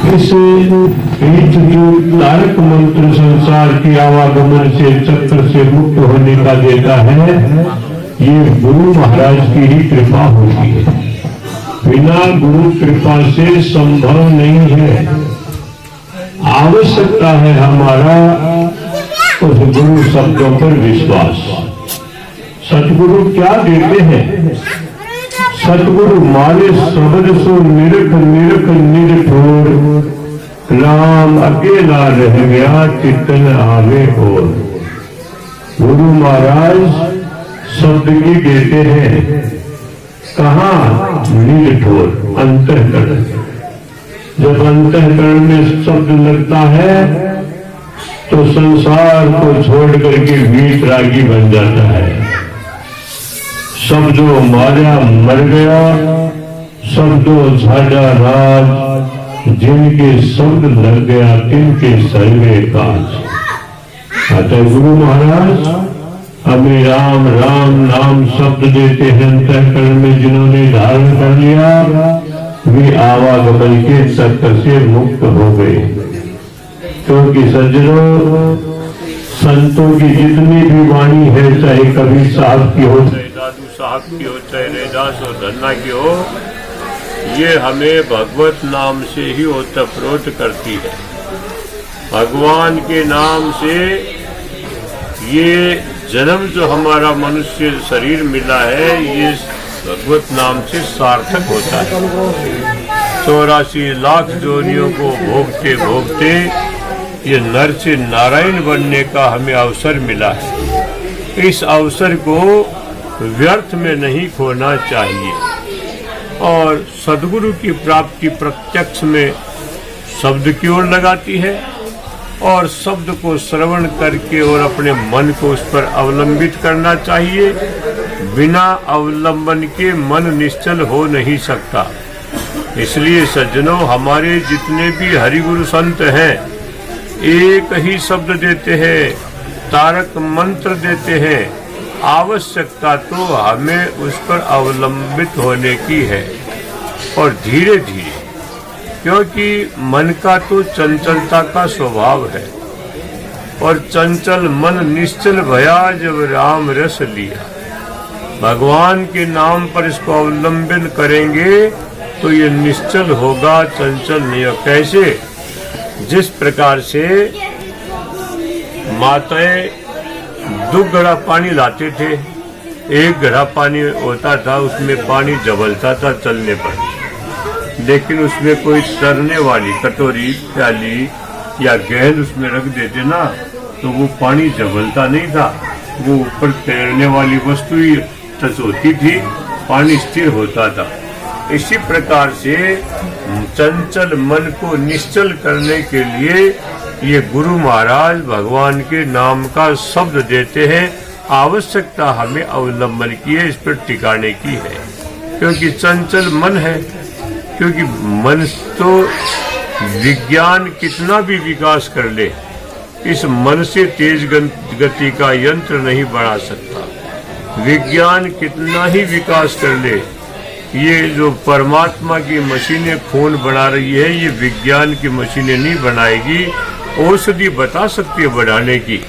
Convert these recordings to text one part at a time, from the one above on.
इस जो तारक मंत्र संसार की आवागमन से चक्र से मुक्त होने का देता है, ये गुरु महाराज की ही कृपा होती है। बिना गुरु कृपा से संभव नहीं है। आवश्यकता है हमारा उस गुरु शब्दों पर विश्वास। सतगुरु क्या देते हैं? सतगुरु मारे शब्द सो निरख निरख निरठोर, राम अकेला रह गया चितन आवे और। गुरु महाराज शब्द की देते हैं, कहाँ? निरठोर, अंतःकरण। जब अंतःकरण में शब्द लगता है तो संसार को छोड़ करके वीतरागी बन जाता है। शब्दों मारा मर गया, शब्दों झाड़ा राज, जिनके शब्द लग गया तिनके सर्वे काज। अतः गुरु महाराज हमें राम राम नाम शब्द देते हैं। अंतःकरण में जिन्होंने धारण कर लिया वे आवागमन के चक्र से मुक्त हो गए। क्योंकि सज्जनों, संतों की जितनी भी वाणी है, चाहे कबीर साहब की हो, चाहे दादू साहब की हो, चाहे रैदास और धन्ना की हो, ये हमें भगवत नाम से ही ओतप्रोत करती है। भगवान के नाम से ये जन्म जो हमारा मनुष्य शरीर मिला है, ये भगवत नाम से सार्थक होता है। 84 लाख जोनियों को भोगते भोगते ये नर से नारायण बनने का हमें अवसर मिला है। इस अवसर को व्यर्थ में नहीं खोना चाहिए। और सद्गुरु की प्राप्ति प्रत्यक्ष में शब्द की ओर लगाती है, और शब्द को श्रवण करके और अपने मन को उस पर अवलंबित करना चाहिए। बिना अवलंबन के मन निश्चल हो नहीं सकता। इसलिए सज्जनों, हमारे जितने भी हरिगुरु संत हैं, एक ही शब्द देते हैं, तारक मंत्र देते हैं। आवश्यकता तो हमें उस पर अवलंबित होने की है, और धीरे धीरे, क्योंकि मन का तो चंचलता का स्वभाव है, और चंचल मन निश्चल भया जब राम रस लिया। भगवान के नाम पर इसको अवलंबन करेंगे तो ये निश्चल होगा, चंचल नहीं हो। कैसे? जिस प्रकार से माताएं 2 घड़ा पानी लाते थे, 1 घड़ा पानी होता था, उसमें पानी जबलता था चलने पर, लेकिन उसमें कोई तरने वाली कटोरी, प्याली या गेंद उसमें रख देते ना, तो वो पानी जबलता नहीं था, वो ऊपर तैरने वाली वस्तु ही टच होती थी, पानी स्थिर होता था। इसी प्रकार से चंचल मन को निश्चल करने के लिए ये गुरु महाराज भगवान के नाम का शब्द देते हैं। आवश्यकता हमें अवलंबन की है, इस पर टिकाने की है, क्योंकि चंचल मन है। क्योंकि मन तो विज्ञान कितना भी विकास कर ले, इस मन से तेज गति का यंत्र नहीं बना सकता। विज्ञान कितना ही विकास कर ले, ये जो परमात्मा की मशीनें खून बना रही है, ये विज्ञान की मशीनें नहीं बनाएगी। औषधि बता सकती है बढ़ाने की,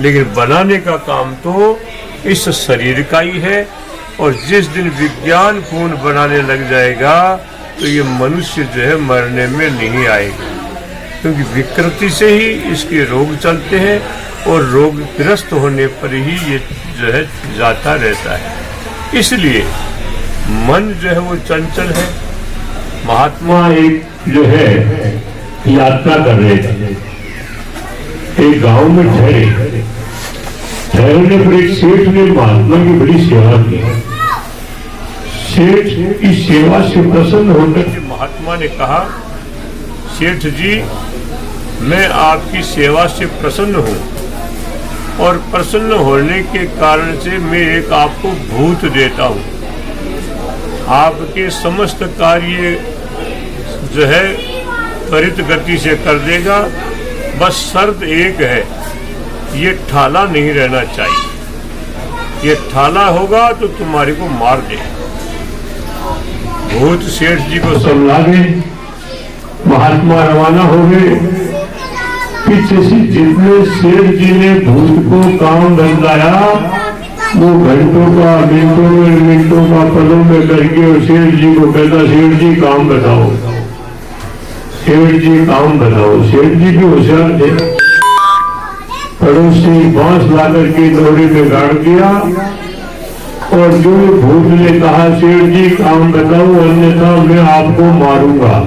लेकिन बनाने का काम तो इस शरीर का ही है। और जिस दिन विज्ञान खून बनाने लग जाएगा तो ये मनुष्य जो है मरने में नहीं आएगा, क्योंकि विकृति से ही इसके रोग चलते हैं, और रोगग्रस्त होने पर ही ये जो है जाता रहता है। इसलिए मन जो है वो चंचल है। महात्मा एक जो है यात्रा कर रहे थे, एक गांव में ठहरने पर एक सेठ ने महात्मा की बड़ी सेवा की। सेठ की सेवा से प्रसन्न होकर महात्मा ने कहा, सेठ जी, मैं आपकी सेवा से प्रसन्न हूँ, और प्रसन्न होने के कारण से मैं एक आपको भूत देता हूँ। आपके समस्त कार्य जो है त्वरित गति से कर देगा, बस शर्त एक है, ये ठाला नहीं रहना चाहिए। ये ठाला होगा तो तुम्हारे को मार दे। भूत सेठ जी को समझा गए। महात्मा महात्मा रवाना हो गए। पीछे से जितने सेठ जी ने भूत को काम बंधाया वो घंटों का, मिनटों का पलों में करके और सेठ जी को कहता, सेठ जी काम बताओ, सेठ जी काम बताओ। सेठ जी भी होशियार थे, पड़ोस से बांस ला करके दौरे में गाड़ दिया और जो भूत ने कहा, सेठ जी काम बताओ अन्यथा मैं आपको मारूंगा।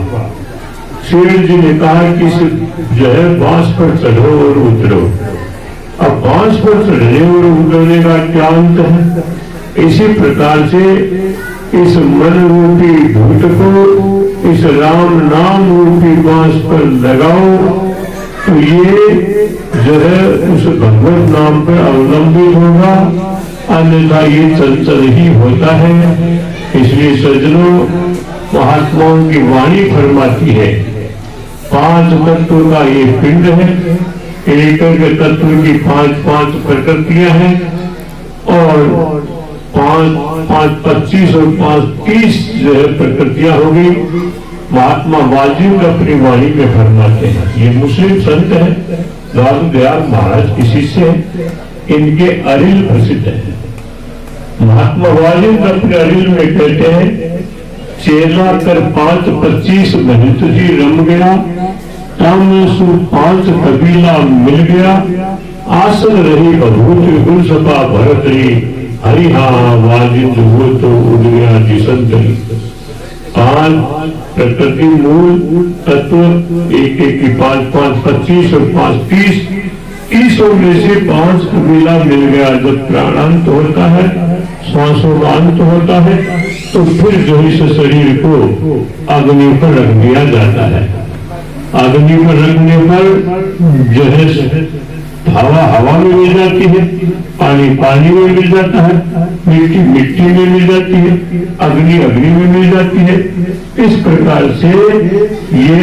सेठ जी ने कहा कि जो है बांस पर चढ़ो और उतरो। अब बांस पर चढ़ने और उतरने का क्या अंत है? इसी प्रकार से इस मन रूपी भूत को इस राम नाम रूपी बांस पर लगाओ तो ये जो है उस भगवत नाम पर अवलंबित होगा, अन्यथा ये चंचल ही होता है। इसलिए सज्जनों, महात्माओं की वाणी फरमाती है 5 तत्व का ये पिंड है, एक एक तत्व की 5 प्रकृतियां हैं और 5 25 और 5 30 जो है प्रकृतियां हो गई। महात्मा वाजिद अपनी वाणी में फरमाते हैं, ये मुस्लिम संत है, दादू दयाल महाराज किसी से इनके अरिल प्रसिद्ध है। महात्मा वाजिद अपने अरिल में कहते हैं, चेला कर 5 25 महंत जी रम गया, तम सु 5 कबीला मिल गया, आसन रही अभूत गुण सपा भरत रही, हरिहा वाजिद वो तो उड़ गया जिसंतरी। 5 प्रकृति मूल तत्व एक की 5 25 और 5 30, 30 में से 5 कबीला मिल गया। जब प्राणांत होता है, श्वासों का अंत होता है, तो फिर जो इस शरीर को अग्नि पर रख दिया जाता है। अग्नि पर रखने पर जो है हवा में मिल जाती है, पानी में मिल जाता है, मिट्टी में मिल जाती है, अग्नि में मिल जाती है। इस प्रकार से ये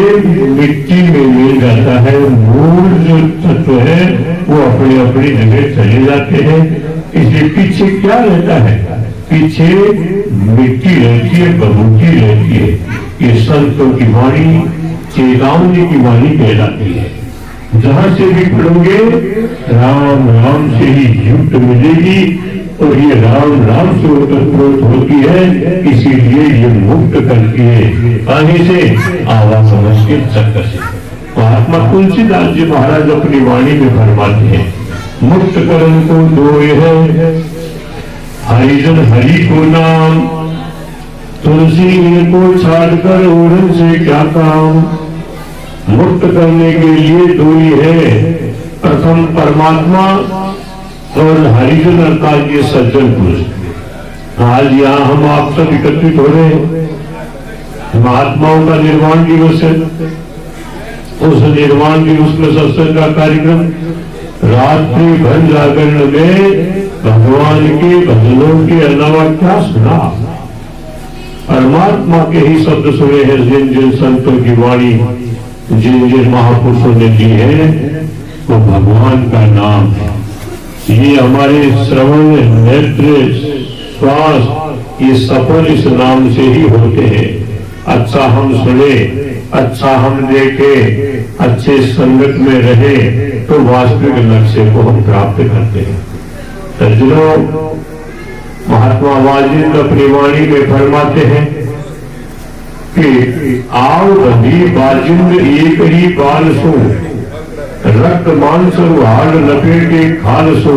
मिट्टी में मिल जाता है। मूल जो तत्व है वो अपनी अपनी जगह चले जाते हैं। इसलिए पीछे क्या रहता है? पीछे मिट्टी रहती है, बबूती रहती है। ये संतों की वाणी, चेलाओं की वाणी कहलाती है। जहां से भी पढ़ोगे राम राम से ही युक्त मिलेगी और ये राम राम से ओतप्रोत होती है, इसीलिए ये मुक्त करती है। कहीं से आवाज समझ के चक्कर से। महात्मा तुलसीदास जी महाराज अपनी वाणी में फरमाते हैं, मुक्त करन को दो है, हरिजन हरि को नाम, तुलसी को छाड़कर ओढ़न से क्या काम। मुक्त करने के लिए 2 ही है, प्रथम परमात्मा और हरिजन अर्थात ये सज्जन पुरुष। आज यहाँ हम आप सब एकत्रित हो रहे हैं, महात्माओं का निर्वाण दिवस है। उस निर्वाण दिवस में सत्संग का कार्यक्रम, रात्रि भर जागरण में भगवान के भजनों के अलावा क्या सुना? परमात्मा के ही शब्द सुने हैं। जिन जिन संतों की वाणी जिन जिन महापुरुषों ने दी है वो भगवान का नाम है। ये हमारे श्रवण, नेत्र, श्वास ये सफल इस नाम से ही होते हैं। अच्छा हम सुने, अच्छा हम देखे, अच्छे संगत में रहे तो वास्तविक लक्ष्य को हम प्राप्त करते हैं। सज्जनों, महात्मा वाजिद अपनी वाणी में फरमाते हैं कि आओ बंधी बाजिंद एक ही बाल सो, रक्त मांस हाल लपेटे खाल सो,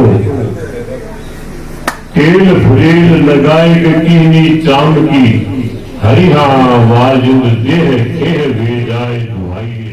तेल फुलेल लगाए कीनी चांद की, हरिहा वाजिंद देह खेह भेजाए दुहाई।